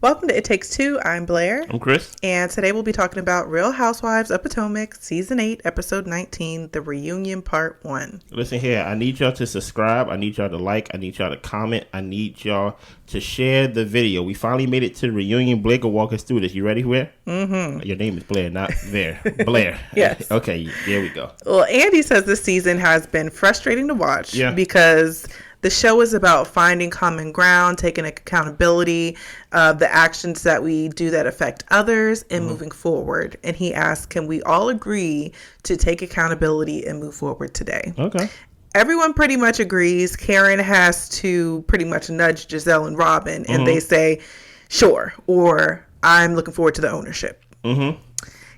Welcome to It Takes Two. I'm Blair. I'm Chris. And today we'll be talking about Real Housewives of Potomac, Season 8, Episode 19, The Reunion Part 1. Listen here, I need y'all to subscribe. I need y'all to like. I need y'all to comment. I need y'all to share the video. We finally made it to the reunion. Blair will walk us through this. You ready, Blair? Mm-hmm. Your name is Blair, not Blair. Blair. Yes. Okay, there we go. Well, Andy says this season has been frustrating to watch because the show is about finding common ground, taking accountability of the actions that we do that affect others, and moving forward. And he asked, can we all agree to take accountability and move forward today? Okay. Everyone pretty much agrees. Karen has to pretty much nudge Gizelle and Robyn, and they say, sure, or I'm looking forward to the ownership. Mm-hmm.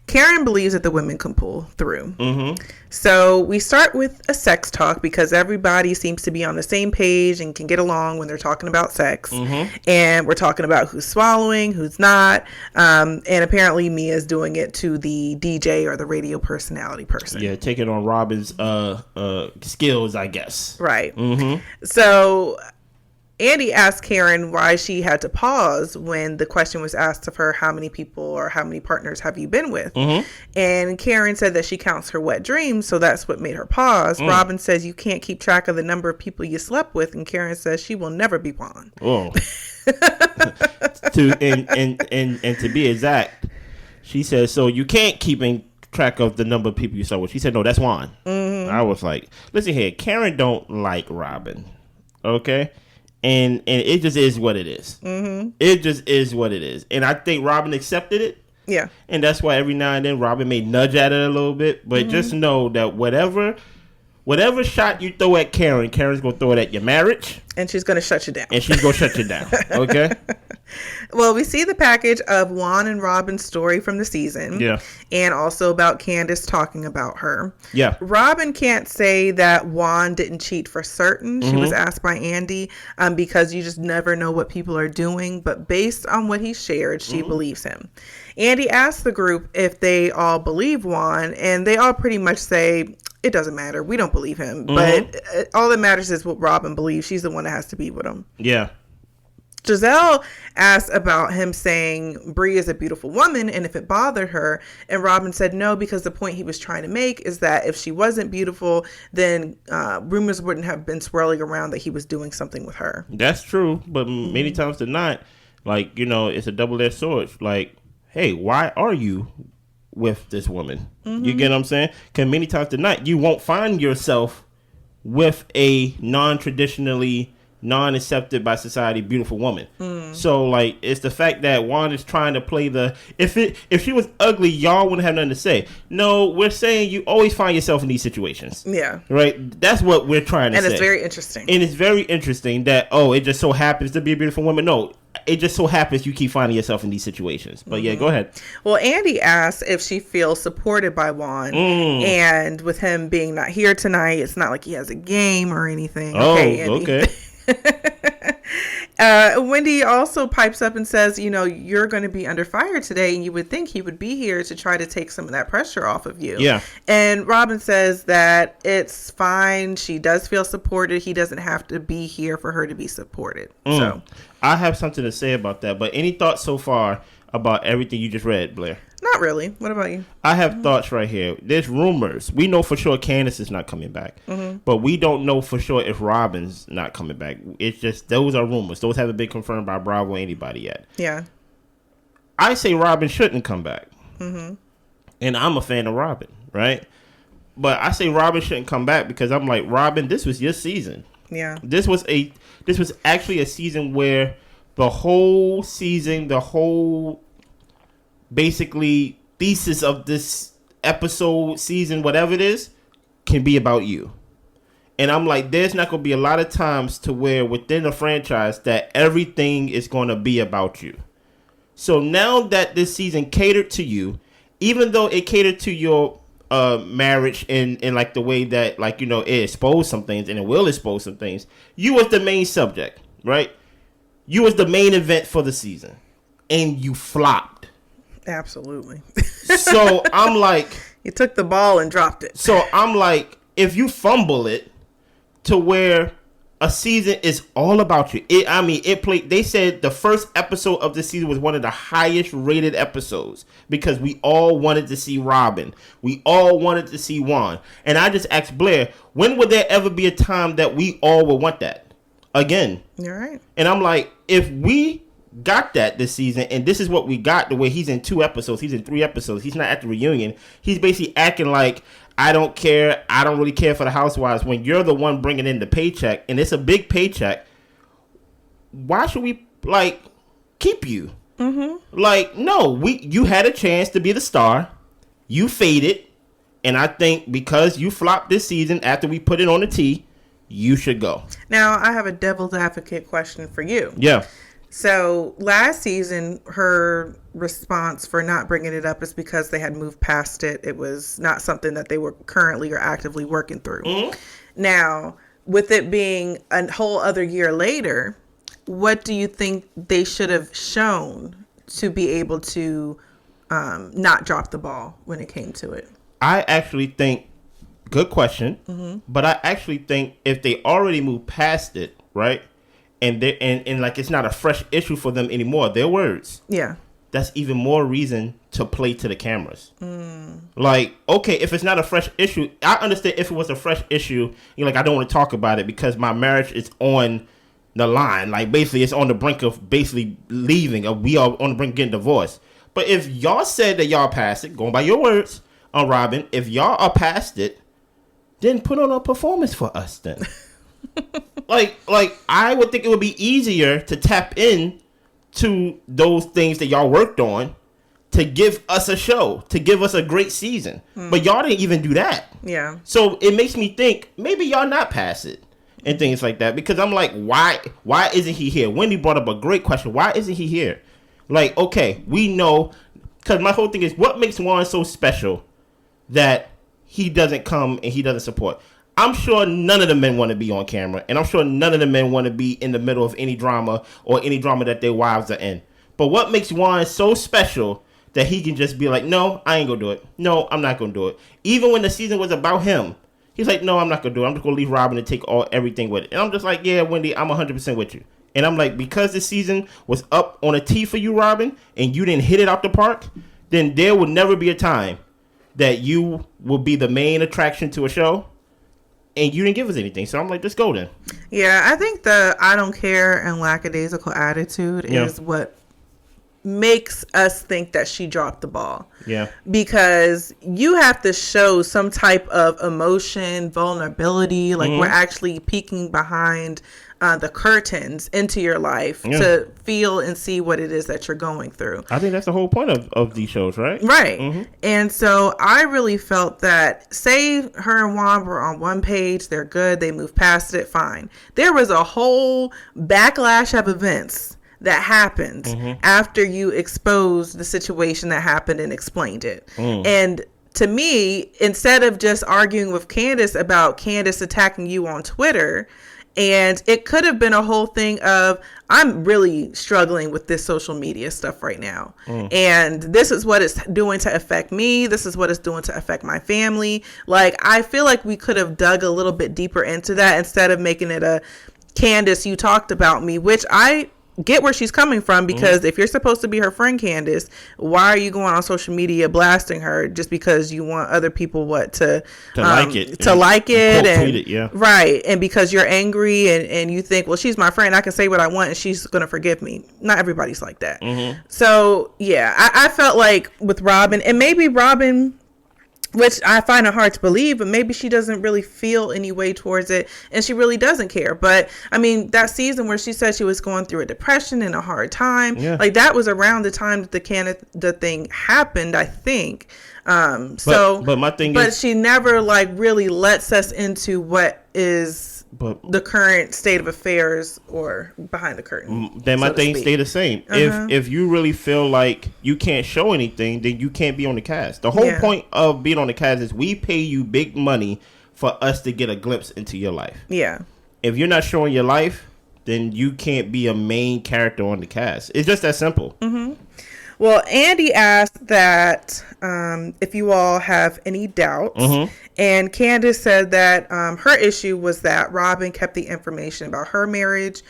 Karen believes that the women can pull through. Mm-hmm. So we start with a sex talk because everybody seems to be on the same page and can get along when they're talking about sex. Mm-hmm. And we're talking about who's swallowing, who's not. And apparently Mia's doing it to the DJ or the radio personality person. Yeah, taking on Robyn's skills, I guess. Right. Mm-hmm. So Andy asked Karen why she had to pause when the question was asked of her, how many people or how many partners have you been with? Mm-hmm. And Karen said that she counts her wet dreams, so that's what made her pause. Robyn says you can't keep track of the number of people you slept with, and Karen says she will never be Juan. Oh. And to be exact, she says, so you can't keep in track of the number of people you slept with. She said, no, that's Juan. Mm-hmm. I was like, listen here, Karen don't like Robyn, okay? And it just is what it is. Mm-hmm. It just is what it is. And I think Robyn accepted it. Yeah. And that's why every now and then Robyn may nudge at it a little bit. But just know that whatever shot you throw at Karen, Karen's going to throw it at your marriage. And she's going to shut you down. And she's going to shut you down. Okay? Well, we see the package of Juan and Robyn's story from the season. Yeah. And also about Candice talking about her. Yeah. Robyn can't say that Juan didn't cheat for certain. She was asked by Andy because you just never know what people are doing. But based on what he shared, she believes him. Andy asked the group if they all believe Juan, and they all pretty much say, it doesn't matter. We don't believe him. But all that matters is what Robyn believes. She's the one that has to be with him. Yeah. Jazelle asked about him saying Bree is a beautiful woman and if it bothered her. And Robyn said no, because the point he was trying to make is that if she wasn't beautiful, then rumors wouldn't have been swirling around that he was doing something with her. That's true. But many times than not, like, you know, it's a double-edged sword. Like, hey, why are you with this woman? You get what I'm saying? Because many times tonight you won't find yourself with a non-traditionally, non-accepted by society beautiful woman. So like, it's the fact that Juan is trying to play the if she was ugly, y'all wouldn't have nothing to say. No, we're saying you always find yourself in these situations. Yeah. Right? That's what we're trying to say. And it's very interesting. And it's very interesting that, oh, it just so happens to be a beautiful woman. No, it just so happens you keep finding yourself in these situations. But yeah, go ahead. Well, Andy asked if she feels supported by Juan. And with him being not here tonight, it's not like he has a game or anything. Oh, okay, Andy. Okay. Wendy also pipes up and says, you know, you're going to be under fire today, and you would think he would be here to try to take some of that pressure off of you. Yeah. And Robyn says that it's fine. She does feel supported. He doesn't have to be here for her to be supported. So I have something to say about that. But any thoughts so far about everything you just read, Blair? Not really. What about you? I have thoughts right here. There's rumors. We know for sure Candice is not coming back. But we don't know for sure if Robyn's not coming back. It's just, those are rumors. Those haven't been confirmed by Bravo or anybody yet. Yeah. I say Robyn shouldn't come back. And I'm a fan of Robyn, right? But I say Robyn shouldn't come back because I'm like, Robyn, this was your season. Yeah. This was actually a season where the whole season, the whole basically thesis of this episode, season, whatever it is, can be about you. And I'm like, there's not going to be a lot of times to where within a franchise that everything is going to be about you. So now that this season catered to you, even though it catered to your marriage in like the way that, like, you know, it exposed some things and it will expose some things, you was the main subject, right? You was the main event for the season and you flopped. Absolutely. So I'm like, you took the ball and dropped it. So I'm like, if you fumble it to where a season is all about you. It played. They said the first episode of the season was one of the highest rated episodes because we all wanted to see Robyn. We all wanted to see Juan. And I just asked Blair, when would there ever be a time that we all would want that again? You're right. And I'm like, if we got that this season, and this is what we got, the way he's in 2 episodes, he's in 3 episodes, he's not at the reunion. He's basically acting like, I don't care. I don't really care for the Housewives. When you're the one bringing in the paycheck, and it's a big paycheck, why should we keep you? Mm-hmm. No, you had a chance to be the star. You faded, and I think because you flopped this season after we put it on the tee, you should go. Now I have a devil's advocate question for you. Yeah. So last season, her response for not bringing it up is because they had moved past it. It was not something that they were currently or actively working through. Mm-hmm. Now, with it being a whole other year later, what do you think they should have shown to be able to not drop the ball when it came to it? I actually think, good question, but I actually think if they already moved past it, right? And it's not a fresh issue for them anymore. Their words. Yeah. That's even more reason to play to the cameras. Okay, if it's not a fresh issue, I understand if it was a fresh issue, you're like, I don't want to talk about it because my marriage is on the line. Basically, it's on the brink of basically leaving, or we are on the brink of getting divorced. But if y'all said that y'all passed it, going by your words on Robyn, if y'all are past it, then put on a performance for us then. I would think it would be easier to tap in to those things that y'all worked on to give us a show, to give us a great season. But y'all didn't even do that. Yeah. So it makes me think maybe y'all not past it and things like that, because I'm like, why isn't he here? Wendy brought up a great question. Why isn't he here? Okay, we know, because my whole thing is, what makes Juan so special that he doesn't come and he doesn't support? I'm sure none of the men want to be on camera, and I'm sure none of the men want to be in the middle of any drama or any drama that their wives are in. But what makes Juan so special that he can just be like, no, I ain't going to do it. No, I'm not going to do it. Even when the season was about him, he's like, no, I'm not going to do it. I'm just going to leave Robyn and take everything with it. And I'm just like, yeah, Wendy, I'm 100% with you. And I'm like, because this season was up on a tee for you, Robyn, and you didn't hit it out the park, then there will never be a time that you will be the main attraction to a show. And you didn't give us anything. So I'm like, just go then. Yeah, I think the I don't care and lackadaisical attitude is what makes us think that she dropped the ball. Yeah. Because you have to show some type of emotion, vulnerability. We're actually peeking behind the curtains into your life to feel and see what it is that you're going through. I think that's the whole point of these shows, right? Right. Mm-hmm. And so I really felt that, say her and Juan were on one page, they're good, they moved past it, fine. There was a whole backlash of events that happened after you exposed the situation that happened and explained it. And to me, instead of just arguing with Candice about Candice attacking you on Twitter, and it could have been a whole thing of, I'm really struggling with this social media stuff right now. And this is what it's doing to affect me. This is what it's doing to affect my family. I feel like we could have dug a little bit deeper into that instead of making it a Candice, you talked about me, which I get where she's coming from, because if you're supposed to be her friend, Candice, why are you going on social media blasting her just because you want other people to like it and right, and because you're angry and you think, well, she's my friend, I can say what I want and she's gonna forgive me. Not everybody's like that. So yeah, I felt like with Robyn, and maybe Robyn, which I find it hard to believe, but maybe she doesn't really feel any way towards it and she really doesn't care. But I mean, that season where she said she was going through a depression and a hard time, that was around the time that the thing happened, I think. But my thing is, she never really lets us into what is the current state of affairs or behind the curtain. Then my thing stay the same. If you really feel like you can't show anything, then you can't be on the cast. The whole point of being on the cast is we pay you big money for us to get a glimpse into your life. Yeah. If you're not showing your life, then you can't be a main character on the cast. It's just that simple. Well, Andy asked that if you all have any doubts. And Candice said that her issue was that Robyn kept the information about her marriage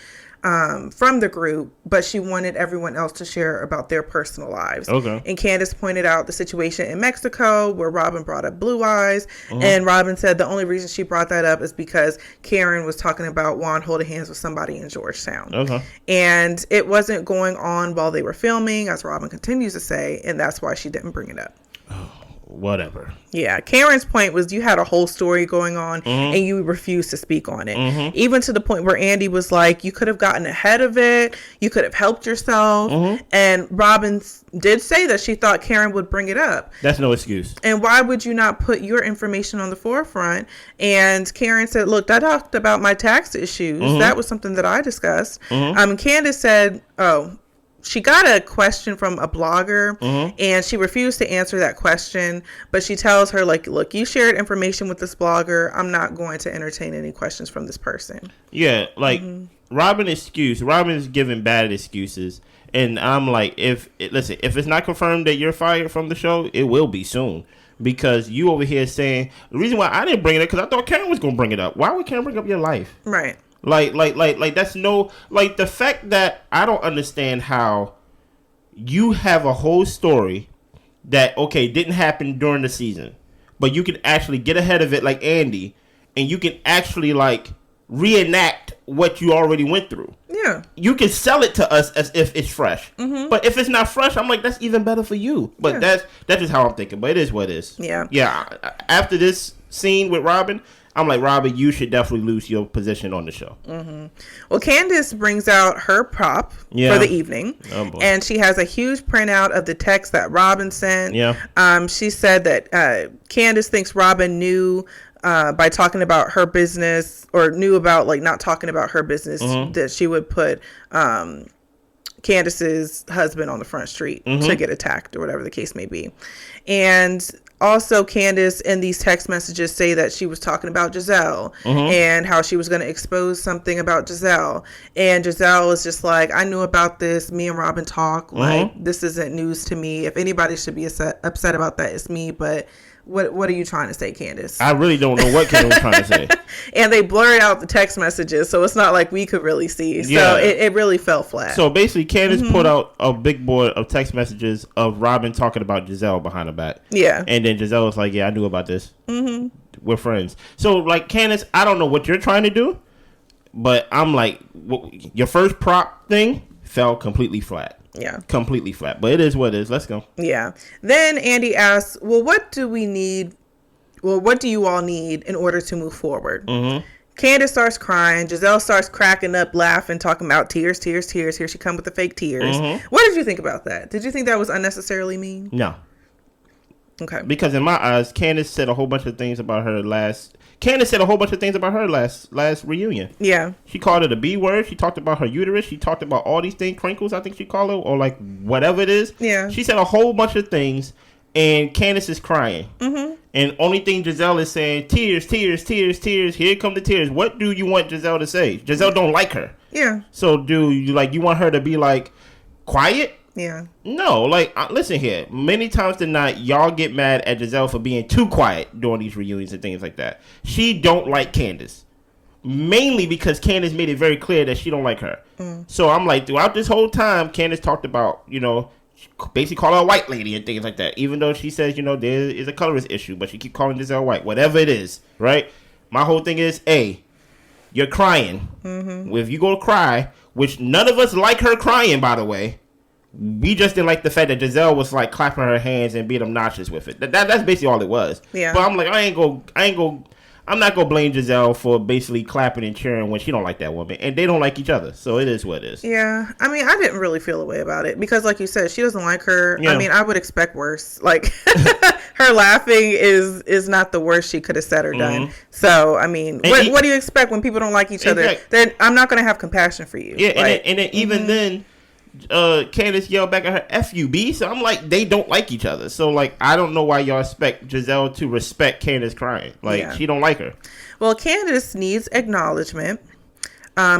from the group, but she wanted everyone else to share about their personal lives. Okay. And Candice pointed out the situation in Mexico where Robyn brought up blue eyes. And Robyn said the only reason she brought that up is because Karen was talking about Juan holding hands with somebody in Georgetown. Okay. And it wasn't going on while they were filming, as Robyn continues to say, and that's why she didn't bring it up. Whatever. Yeah, Karen's point was you had a whole story going on and you refused to speak on it. Even to the point where Andy was like, you could have gotten ahead of it. You could have helped yourself. And Robyn did say that she thought Karen would bring it up. That's no excuse. And why would you not put your information on the forefront? And Karen said, look, I talked about my tax issues. That was something that I discussed. Candice said, she got a question from a blogger and she refused to answer that question, but she tells her, like, look, you shared information with this blogger. I'm not going to entertain any questions from this person. Yeah, like Robyn is giving bad excuses. And I'm like, if it's not confirmed that you're fired from the show, it will be soon. Because you over here saying, the reason why I didn't bring it up, because I thought Karen was going to bring it up. Why would Karen bring up your life? Right. Like that's no, like the fact that I don't understand how you have a whole story that, okay, didn't happen during the season, but you can actually get ahead of it like Andy, and you can actually like reenact what you already went through. Yeah. You can sell it to us as if it's fresh. But if it's not fresh, I'm like, that's even better for you. But that's just how I'm thinking. But it is what it is. Yeah. Yeah. After this scene with Robyn, I'm like, Robyn, you should definitely lose your position on the show. Well, Candice brings out her prop for the evening. Oh, boy. And she has a huge printout of the text that Robyn sent. Yeah. She said that Candice thinks Robyn knew by talking about her business, or knew about, like, not talking about her business, that she would put Candice's husband on the front street to get attacked, or whatever the case may be. And also, Candice in these text messages say that she was talking about Jazelle and how she was going to expose something about Jazelle. And Jazelle is just like, I knew about this. Me and Robyn talk. Like, this isn't news to me. If anybody should be upset about that, it's me. But what are you trying to say, Candice? I really don't know what Candice was trying to say. And they blurred out the text messages, so it's not like we could really see. So it really fell flat. So basically, Candice put out a big board of text messages of Robyn talking about Jazelle behind her back. Yeah. And then Jazelle was like, yeah, I knew about this. We're friends. So, like, Candice, I don't know what you're trying to do, but I'm like, your first prop thing fell completely flat. Yeah. Completely flat. But it is what it is. Let's go. Yeah. Then Andy asks, well, what do we need? Well, what do you all need in order to move forward? Candice starts crying. Jazelle starts cracking up, laughing, talking about tears, tears, tears. Here she comes with the fake tears. What did you think about that? Did you think that was unnecessarily mean? No. Okay. Because in my eyes, Candice said a whole bunch of things about her last reunion. Yeah. She called it a B word. She talked about her uterus. She talked about all these things, crinkles, I think she called it, or like whatever it is. Yeah. She said a whole bunch of things, and Candice is crying. And only thing Jazelle is saying, tears, tears, tears, tears. Here come the tears. What do you want Jazelle to say? Jazelle don't like her. Yeah. So do you want her to be like quiet? Yeah. No, like, listen here. Many times than not, y'all get mad at Jazelle for being too quiet during these reunions and things like that. She don't like Candice. Mainly because Candice made it very clear that she don't like her. So I'm like, throughout this whole time, Candice talked about, basically call her a white lady and things like that. Even though she says, there is a colorist issue, but she keep calling Jazelle white. Whatever it is, right? My whole thing is, A, you're crying. If you go to cry, which none of us like her crying, by the way. We just didn't like the fact that Jazelle was like clapping her hands and being obnoxious with it. That's basically all it was. Yeah. But I'm like, I'm not gonna blame Jazelle for basically clapping and cheering when she don't like that woman, and they don't like each other. So it is what it is. Yeah. I mean, I didn't really feel a way about it because, like you said, she doesn't like her. Yeah. I mean, I would expect worse. Like her laughing is not the worst she could have said or done. So I mean, what do you expect when people don't like each other? Then I'm not gonna have compassion for you. Yeah. And then even then. Candice yelled back at her FUB, so I'm like, they don't like each other. So like, I don't know why y'all expect Jazelle to respect Candice crying. Like, she don't like her. Well, Candice needs acknowledgement.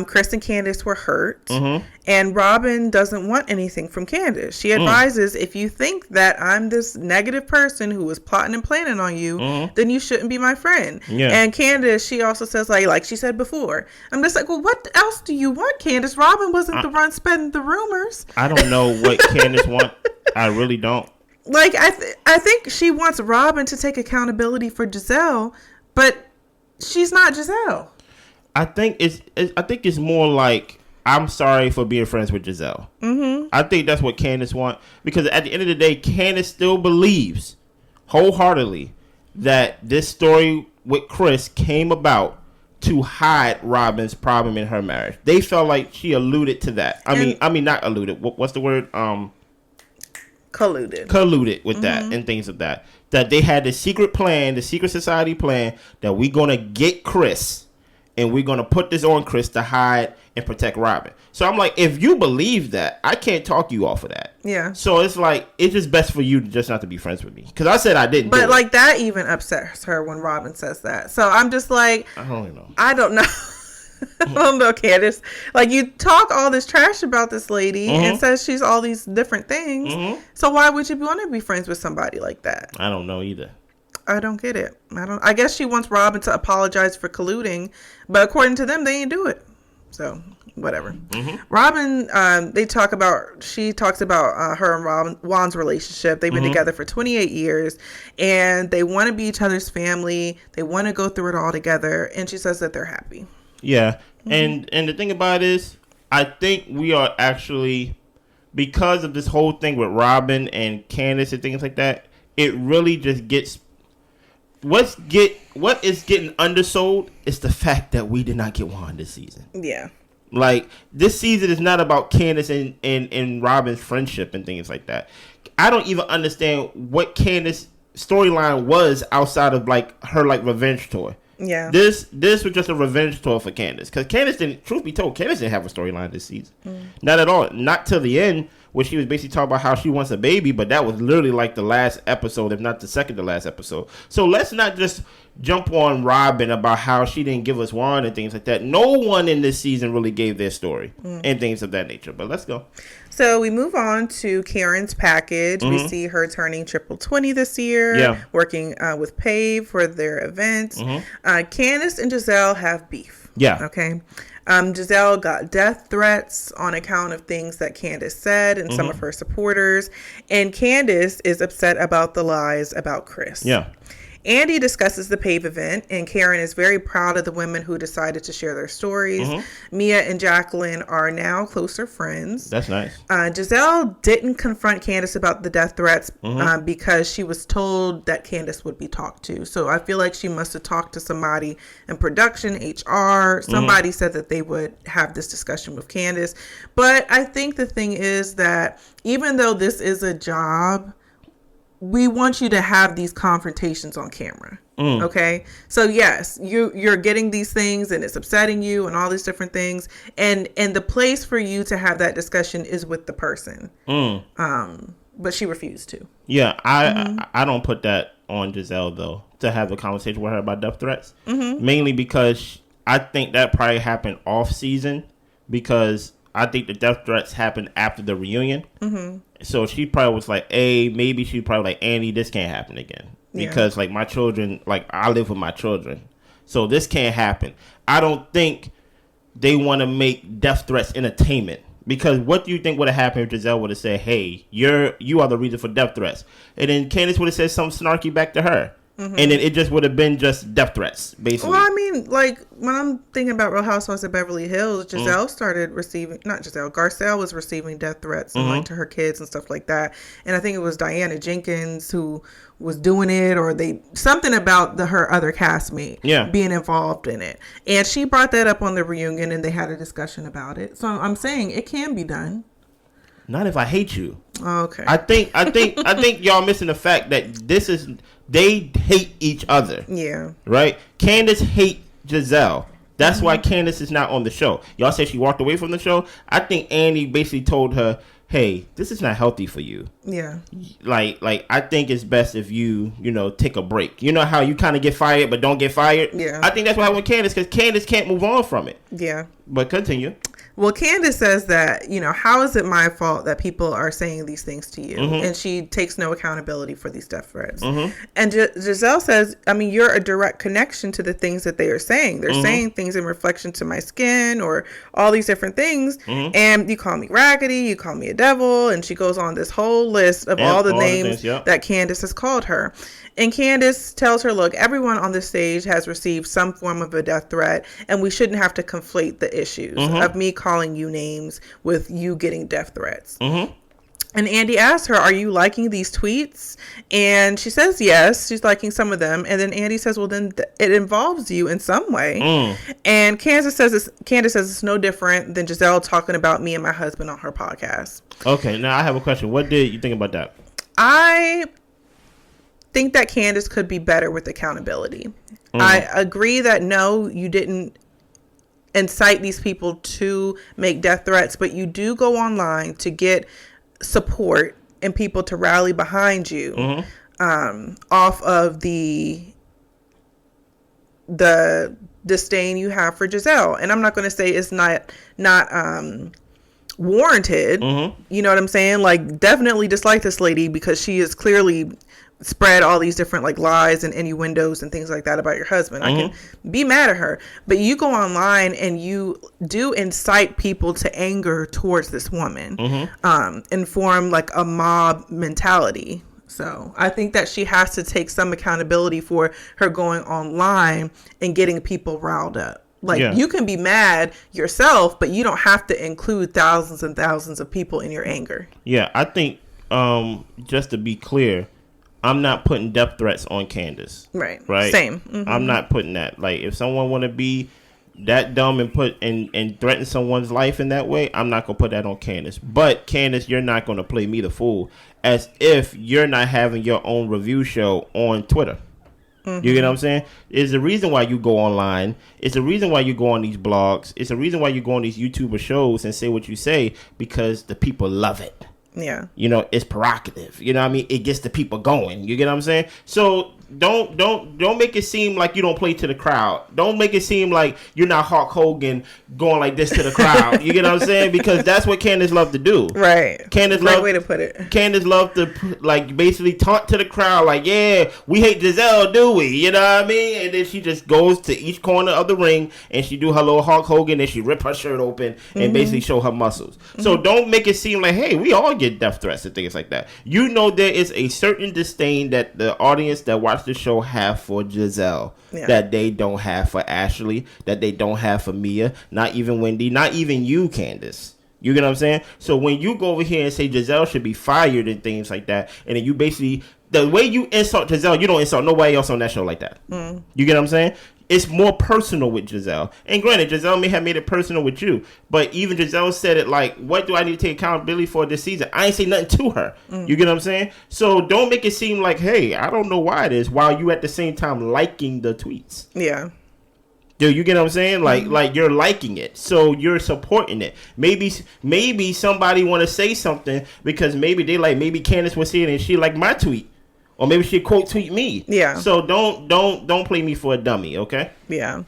Chris and Candice were hurt, and Robyn doesn't want anything from Candice. She advises, if you think that I'm this negative person who was plotting and planning on you, then you shouldn't be my friend. Yeah. And Candice, she also says, like she said before, I'm just like, well, what else do you want, Candice? Robyn wasn't the one spreading the rumors. I don't know what Candice wants. I really don't. Like, I think she wants Robyn to take accountability for Gizelle, but she's not Gizelle. I think it's more like, I'm sorry for being friends with Gizelle. I think that's what Candice wants, because at the end of the day, Candice still believes wholeheartedly that this story with Chris came about to hide Robyn's problem in her marriage. They felt like she alluded to that. I mean, not alluded. What's the word? Colluded with that and things of that. That they had the secret plan, the secret society plan, that we're gonna get Chris. And we're going to put this on Chris to hide and protect Robyn. So I'm like, if you believe that, I can't talk you off of that. Yeah. So it's like, it's just best for you to just not to be friends with me. Because I said I didn't do it. But like, that even upsets her when Robyn says that. So I'm just like, I don't know. I don't know, Candice. Like, you talk all this trash about this lady and says she's all these different things. So why would you want to be friends with somebody like that? I don't know either. I don't get it. I guess she wants Robyn to apologize for colluding, but according to them, they ain't do it. So whatever. Robyn, she talks about her and Juan's relationship. They've been together for 28 years, and they want to be each other's family. They want to go through it all together, and she says that they're happy. Yeah, and the thing about it is, I think we are actually, because of this whole thing with Robyn and Candice and things like that, it really just gets. What is getting undersold is the fact that we did not get Juan this season. Yeah. Like, this season is not about Candice and Robyn's friendship and things like that. I don't even understand what Candice's storyline was outside of, like, her, like, revenge tour. Yeah. This was just a revenge tour for Candice. Because Candice didn't, truth be told, Candice didn't have a storyline this season. Not at all. Not till the end, where she was basically talking about how she wants a baby, but that was literally like the last episode, if not the second to last episode. So let's not just jump on Robyn about how she didn't give us Juan and things like that. No one in this season really gave their story and things of that nature. But let's go. So we move on to Karen's package. We see her turning triple 20 this year, working with Pave for their event. Candice and Gizelle have beef. Yeah. Okay. Gizelle got death threats on account of things that Candice said and some of her supporters. And Candice is upset about the lies about Chris. Yeah. Andy discusses the Pave event, and Karen is very proud of the women who decided to share their stories. Mia and Jacqueline are now closer friends. That's nice. Gizelle didn't confront Candice about the death threats because she was told that Candice would be talked to. So I feel like she must have talked to somebody in production, HR. Somebody said that they would have this discussion with Candice. But I think the thing is that even though this is a job, we want you to have these confrontations on camera. Okay. So yes, you're getting these things and it's upsetting you and all these different things. And the place for you to have that discussion is with the person. But she refused to. Yeah. I don't put that on Gizelle though, to have a conversation with her about death threats. Mainly because I think that probably happened off season, because I think the death threats happened after the reunion. So she probably was like, maybe she probably like, Andy, this can't happen again. Because like my children, like I live with my children. So this can't happen. I don't think they want to make death threats entertainment. Because what do you think would have happened if Gizelle would have said, hey, you are the reason for death threats? And then Candice would have said something snarky back to her. And then it just would have been just death threats, basically. Well, I mean, like, when I'm thinking about Real Housewives of Beverly Hills, Gizelle started receiving, not Gizelle, Garcelle was receiving death threats and like to her kids and stuff like that. And I think it was Diana Jenkins who was doing it, or something about her other castmate being involved in it. And she brought that up on the reunion and they had a discussion about it. So I'm saying it can be done. Not if I hate you. Okay. I think y'all missing the fact that they hate each other. Yeah. Right? Candice hate Gizelle. That's why Candice is not on the show. Y'all say she walked away from the show. I think Andy basically told her, hey, this is not healthy for you. Yeah. Like I think it's best if you take a break. You know how you kind of get fired but don't get fired? Yeah. I think that's what happened with Candice, because Candice can't move on from it. Yeah. But continue. Well, Candice says that, how is it my fault that people are saying these things to you? Mm-hmm. And she takes no accountability for these death threats. Mm-hmm. And Jazelle says, you're a direct connection to the things that they are saying. They're saying things in reflection to my skin or all these different things. Mm-hmm. And you call me raggedy, you call me a devil. And she goes on this whole list of all the names that Candice has called her. And Candice tells her, look, everyone on this stage has received some form of a death threat, and we shouldn't have to conflate the issues of me calling you names with you getting death threats. Mm-hmm. And Andy asks her, are you liking these tweets? And she says yes, she's liking some of them. And then Andy says, well, then it involves you in some way. And Candice says it's no different than Jazelle talking about me and my husband on her podcast. Okay, now I have a question. What did you think about that? I think that Candice could be better with accountability. I agree that no, you didn't incite these people to make death threats, but you do go online to get support and people to rally behind you off of the disdain you have for Jazelle. And I'm not going to say it's not warranted. You know what I'm saying? Like, definitely dislike this lady because she is clearly spread all these different like lies and innuendos and things like that about your husband. I can be mad at her, but you go online and you do incite people to anger towards this woman, and form like a mob mentality. So I think that she has to take some accountability for her going online and getting people riled up. Like, you can be mad yourself, but you don't have to include thousands and thousands of people in your anger. Yeah, I think just to be clear, I'm not putting death threats on Candice. Right. Same. Mm-hmm. I'm not putting that. Like, if someone want to be that dumb and put and threaten someone's life in that way, I'm not gonna put that on Candice. But Candice, you're not gonna play me the fool as if you're not having your own review show on Twitter. You get what I'm saying? It's the reason why you go online. It's the reason why you go on these blogs. It's the reason why you go on these YouTuber shows and say what you say, because the people love it. Yeah. It's provocative. You know what I mean? It gets the people going. You get what I'm saying? So don't make it seem like you don't play to the crowd. Don't make it seem like you're not Hulk Hogan going like this to the crowd. You get what I'm saying? Because that's what Candice loved to do. Right. Candice Great way to put it. Candice loved to like basically taunt to the crowd like, yeah, we hate Jazelle, do we? You know what I mean? And then she just goes to each corner of the ring and she do her little Hulk Hogan and she rip her shirt open and basically show her muscles. So don't make it seem like, hey, we all get death threats and things like that. There is a certain disdain that the audience that watch the show have for Jazelle that they don't have for Ashley, that they don't have for Mia, not even Wendy, not even you, Candice. You get what I'm saying? So when you go over here and say Jazelle should be fired and things like that, and then you basically, the way you insult Jazelle, you don't insult nobody else on that show like that. You get what I'm saying? It's more personal with Jazelle. And granted, Jazelle may have made it personal with you, but even Jazelle said it like, what do I need to take accountability for this season? I ain't say nothing to her. You get what I'm saying? So don't make it seem like, hey, I don't know why it is, while you at the same time liking the tweets. Yeah. Dude, you get what I'm saying? Like you're liking it, so you're supporting it. Maybe somebody want to say something because maybe Candice was seeing it and she liked my tweet. Or maybe she quote tweet me. Yeah. So don't play me for a dummy, okay? Yeah.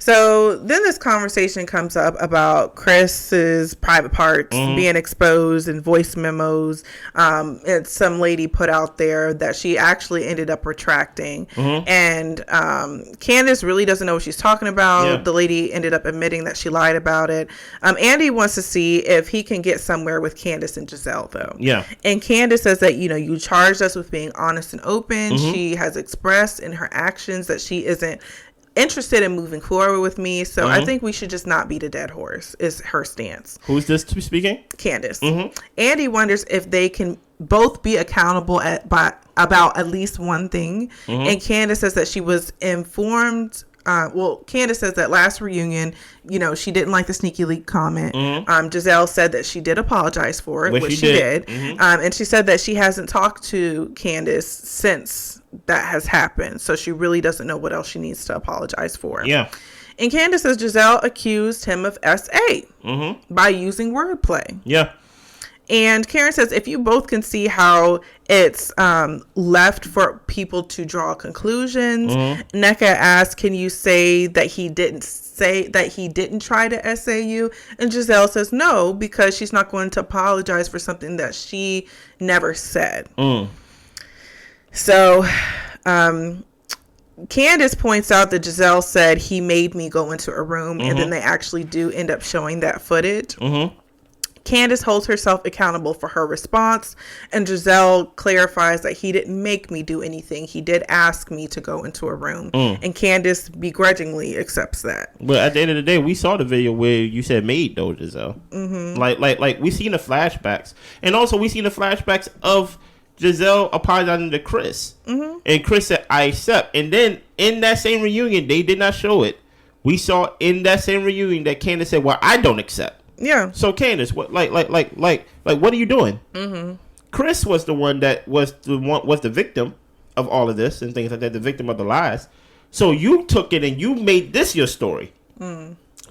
So then this conversation comes up about Chris's private parts being exposed in voice memos. And some lady put out there that she actually ended up retracting. And Candice really doesn't know what she's talking about. Yeah. The lady ended up admitting that she lied about it. Andy wants to see if he can get somewhere with Candice and Jazelle, though. Yeah. And Candice says that, you charged us with being honest and open. She has expressed in her actions that she isn't interested in moving forward with me, so I think we should just not beat a dead horse, is her stance. Who's this speaking? Candice. Andy wonders if they can both be accountable about at least one thing, and Candice says that she was informed. Candice says that last reunion, she didn't like the sneaky leak comment. Jazelle said that she did apologize for it, which she did. And she said that she hasn't talked to Candice since that has happened. So she really doesn't know what else she needs to apologize for. Yeah. And Candice says Jazelle accused him of SA by using wordplay. Yeah. And Karen says, if you both can see how it's left for people to draw conclusions, Nneka asks, can you say that he didn't try to essay you? And Jazelle says no, because she's not going to apologize for something that she never said. So Candice points out that Jazelle said he made me go into a room, and then they actually do end up showing that footage. Candice holds herself accountable for her response, and Jazelle clarifies that he didn't make me do anything. He did ask me to go into a room, and Candice begrudgingly accepts that. But at the end of the day, we saw the video where you said made though, Jazelle. Like we seen the flashbacks, and also we seen the flashbacks of Jazelle apologizing to Chris, and Chris said, "I accept." And then in that same reunion, they did not show it. We saw in that same reunion that Candice said, "Well, I don't accept." Yeah. So Candice, what what are you doing? Chris was the one that was the victim of all of this and things like that, the victim of the lies. So you took it and you made this your story.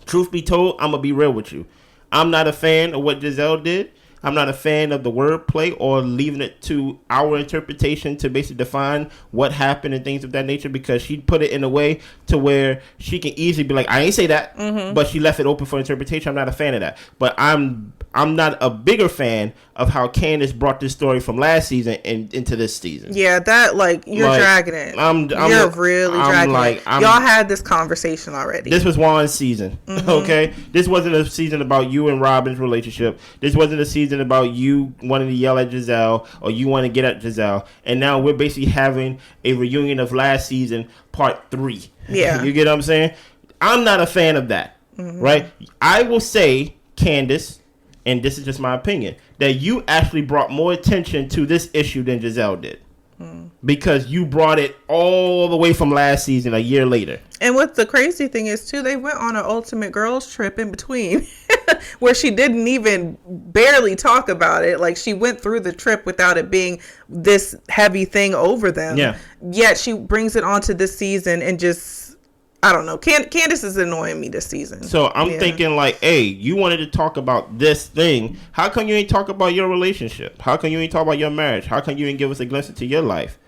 Truth be told, I'm gonna be real with you. I'm not a fan of what Jazelle did. I'm not a fan of the wordplay or leaving it to our interpretation to basically define what happened and things of that nature, because she put it in a way to where she can easily be like, I ain't say that, but she left it open for interpretation. I'm not a fan of that. But I'm not a bigger fan of how Candice brought this story from last season into this season. Yeah, that you're dragging it. You're really dragging it. Y'all had this conversation already. This was Juan's season, okay? This wasn't a season about you and Robyn's relationship. This wasn't a season about you wanting to yell at Jazelle or you want to get at Jazelle. And now we're basically having a reunion of last season, part 3. Yeah. You get what I'm saying? I'm not a fan of that, right? I will say, Candice, and this is just my opinion, that you actually brought more attention to this issue than Jazelle did. Because you brought it all the way from last season, a year later. And what the crazy thing is, too, they went on an ultimate girls trip in between where she didn't even barely talk about it. Like, she went through the trip without it being this heavy thing over them. Yeah. Yet she brings it onto this season and just... I don't know. Candice is annoying me this season. So I'm thinking like, hey, you wanted to talk about this thing. How come you ain't talk about your relationship? How come you ain't talk about your marriage? How come you ain't give us a glimpse into your life?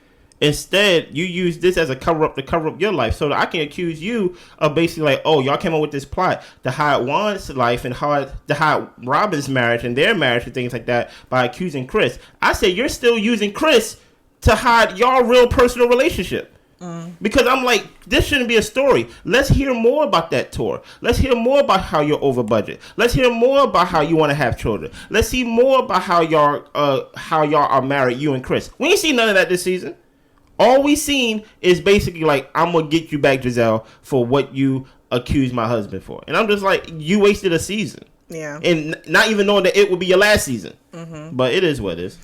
Instead, you use this as a cover up to cover up your life, so that I can accuse you of basically like, oh, y'all came up with this plot to hide Juan's life and to hide Robyn's marriage and their marriage and things like that by accusing Chris. I say you're still using Chris to hide your real personal relationship. Because I'm like, this shouldn't be a story. Let's hear more about that tour. Let's hear more about how you're over budget. Let's hear more about how you want to have children. Let's see more about how y'all are married, you and Chris. We ain't seen none of that this season. All we seen is basically like, I'm gonna get you back, Jazelle, for what you accused my husband for. And I'm just like, you wasted a season. Yeah. And not even knowing that it would be your last season. But it is what it is.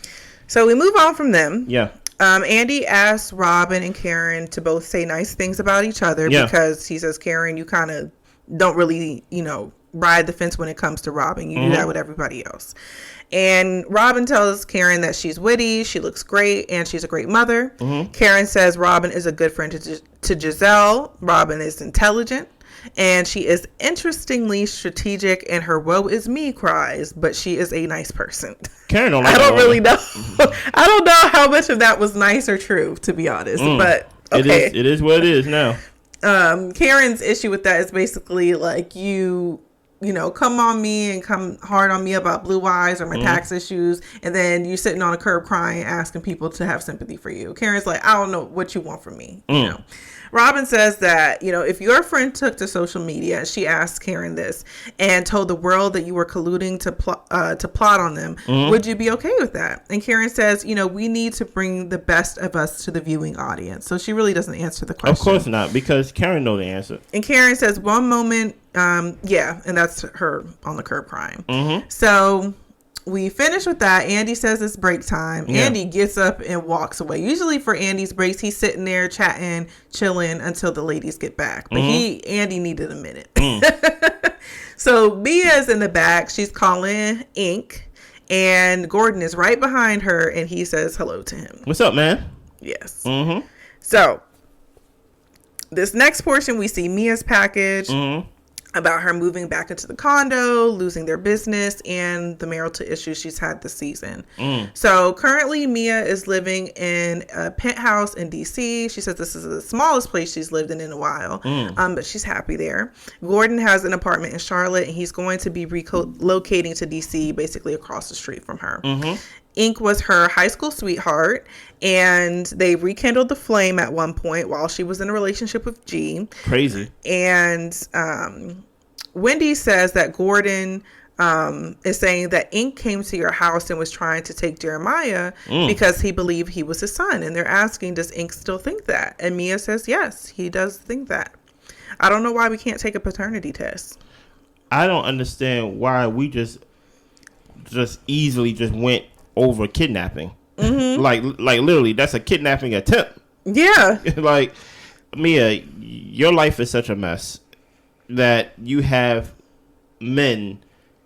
So we move on from them. Yeah. Andy asks Robyn and Karen to both say nice things about each other because he says, Karen, you kind of don't really, ride the fence when it comes to Robyn. You do that with everybody else. And Robyn tells Karen that she's witty, she looks great, and she's a great mother. Karen says Robyn is a good friend to Jazelle. Robyn is intelligent. And she is interestingly strategic, and her woe is me cries, but she is a nice person. Karen don't like I don't really know. I don't know how much of that was nice or true, to be honest. But okay. It is what it is now. Karen's issue with that is basically like you come on me and come hard on me about blue eyes or my tax issues, and then you're sitting on a curb crying, asking people to have sympathy for you. Karen's like, I don't know what you want from me. Robyn says that, if your friend took to social media, she asked Karen this, and told the world that you were colluding to plot on them, would you be okay with that? And Karen says, we need to bring the best of us to the viewing audience. So she really doesn't answer the question. Of course not, because Karen knows the answer. And Karen says, one moment, and that's her on the curb crying. So we finish with that. Andy says it's break time. Andy gets up and walks away. Usually for Andy's breaks, he's sitting there chatting, chilling until the ladies get back. But Andy needed a minute. So Mia's in the back. She's calling Ink. And Gordon is right behind her. And he says hello to him. What's up, man? Yes. So this next portion, we see Mia's package. about her moving back into the condo, losing their business, and the marital issues she's had this season. So currently Mia is living in a penthouse in DC. She says this is the smallest place she's lived in a while, but she's happy there. Gordon has an apartment in Charlotte, and he's going to be relocating to DC, basically across the street from her. Ink was her high school sweetheart, and they rekindled the flame at one point while she was in a relationship with G. Crazy. And Wendy says that Gordon is saying that Ink came to your house and was trying to take Jeremiah because he believed he was his son. And they're asking, does Ink still think that? And Mia says, yes, he does think that. I don't know why we can't take a paternity test. I don't understand why we just easily just went over kidnapping. Like literally, that's a kidnapping attempt. Yeah. Like, Mia, your life is such a mess that you have men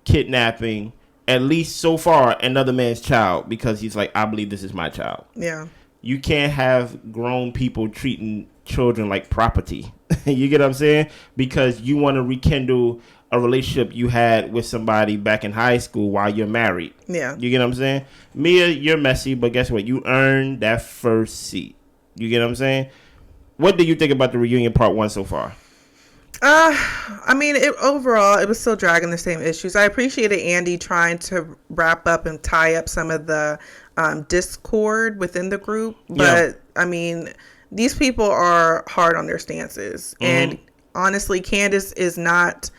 kidnapping, at least so far, another man's child because he's like, I believe this is my child. Yeah. You can't have grown people treating children like property. You get what I'm saying? Because you want to rekindle a relationship you had with somebody back in high school while you're married. Yeah. You get what I'm saying? Mia, you're messy, but guess what? You earned that first seat. You get what I'm saying? What do you think about the reunion part 1 so far? I mean, overall, it was still dragging the same issues. I appreciated Andy trying to wrap up and tie up some of the discord within the group. But, I mean, these people are hard on their stances. And honestly, Candice is not,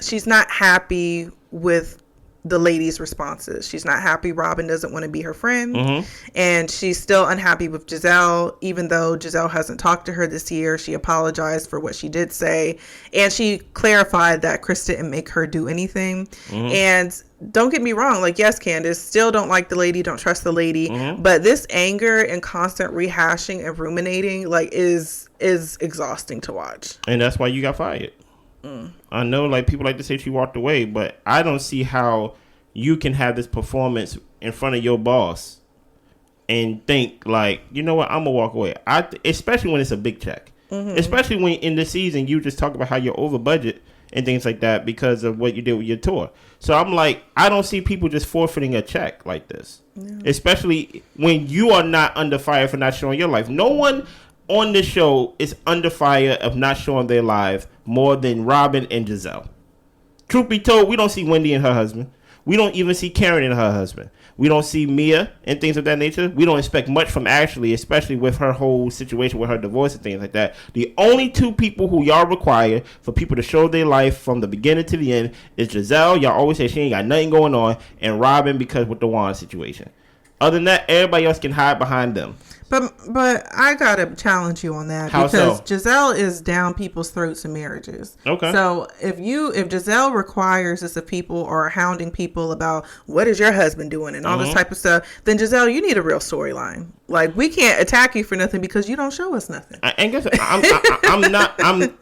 she's not happy with the ladies' responses. She's not happy Robyn doesn't want to be her friend. And she's still unhappy with Jazelle, even though Jazelle hasn't talked to her this year. She apologized for what she did say. And she clarified that Chris didn't make her do anything. And don't get me wrong, like, yes, Candice, still don't like the lady, don't trust the lady. But this anger and constant rehashing and ruminating, like, is exhausting to watch. And that's why you got fired. I know, like, people like to say she walked away, but I don't see how you can have this performance in front of your boss and think, like, you know what, I'm gonna walk away. Especially when it's a big check. Especially when in the season you just talk about how you're over budget and things like that because of what you did with your tour. So I'm like, I don't see people just forfeiting a check like this. Especially when you are not under fire for not showing your life. No one on this show is under fire of not showing their lives more than Robyn and Jazelle. Truth be told, we don't see Wendy and her husband. We don't even see Karen and her husband. We don't see Mia and things of that nature. We don't expect much from Ashley, especially with her whole situation with her divorce and things like that. The only 2 people who y'all require for people to show their life from the beginning to the end is Jazelle. Y'all always say she ain't got nothing going on, and Robyn because with the Juan situation. Other than that, everybody else can hide behind them. But I gotta challenge you on that. How because so? Giselle is down people's throats in marriages. Okay. So if Giselle requires this of people or hounding people about what is your husband doing and all this type of stuff, then Giselle, you need a real storyline. Like, we can't attack you for nothing because you don't show us nothing. And guess what?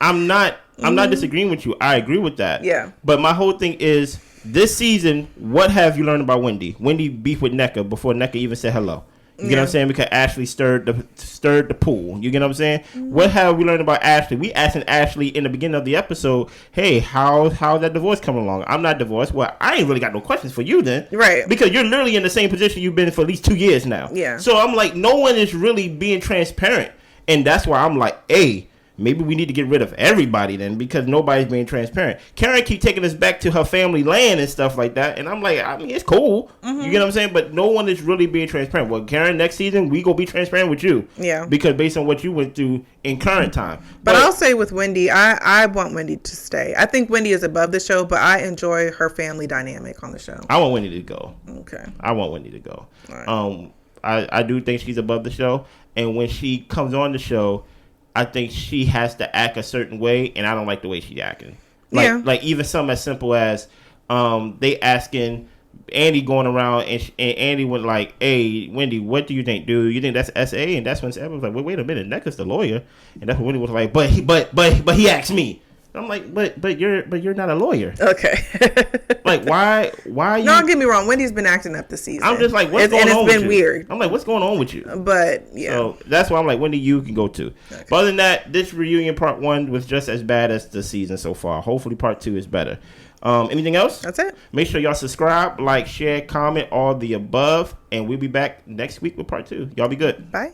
I'm not disagreeing with you. I agree with that. Yeah. But my whole thing is this season, what have you learned about Wendy? Wendy beefed with nneka before nneka even said hello. You get what I'm saying? Because Ashley stirred the pool. You get what I'm saying? What have we learned about Ashley? We asking Ashley in the beginning of the episode, hey, how's that divorce coming along? I'm not divorced. Well, I ain't really got no questions for you then. Right. Because you're literally in the same position you've been in for at least 2 years now. Yeah. So I'm like, no one is really being transparent. And that's why I'm like, hey, maybe we need to get rid of everybody then because nobody's being transparent. Karen keep taking us back to her family land and stuff like that. And I'm like, I mean, it's cool. You get what I'm saying? But no one is really being transparent. Well, Karen, next season, we going to be transparent with you. Yeah. Because based on what you went through in current time. But I'll say with Wendy, I want Wendy to stay. I think Wendy is above the show, but I enjoy her family dynamic on the show. I want Wendy to go. Okay. I want Wendy to go. All right. I do think she's above the show. And when she comes on the show, I think she has to act a certain way, and I don't like the way she's acting. Like even something as simple as they asking Andy going around, and Andy went like, "Hey, Wendy, what do you think? Do you think that's SA?" And that's when Evan was like, "Wait a minute, nneka's the lawyer," and that's when Wendy was like, "But he asked me." I'm like, but you're not a lawyer. Okay. Like, why you? No, don't get me wrong. Wendy's been acting up this season. I'm just like, what's going on? And it's been weird. I'm like, what's going on with you? But yeah. So that's why I'm like, Wendy, you can go too. Okay. But other than that, this reunion part 1 was just as bad as the season so far. Hopefully, part 2 is better. Anything else? That's it. Make sure y'all subscribe, like, share, comment, all the above, and we'll be back next week with part 2. Y'all be good. Bye.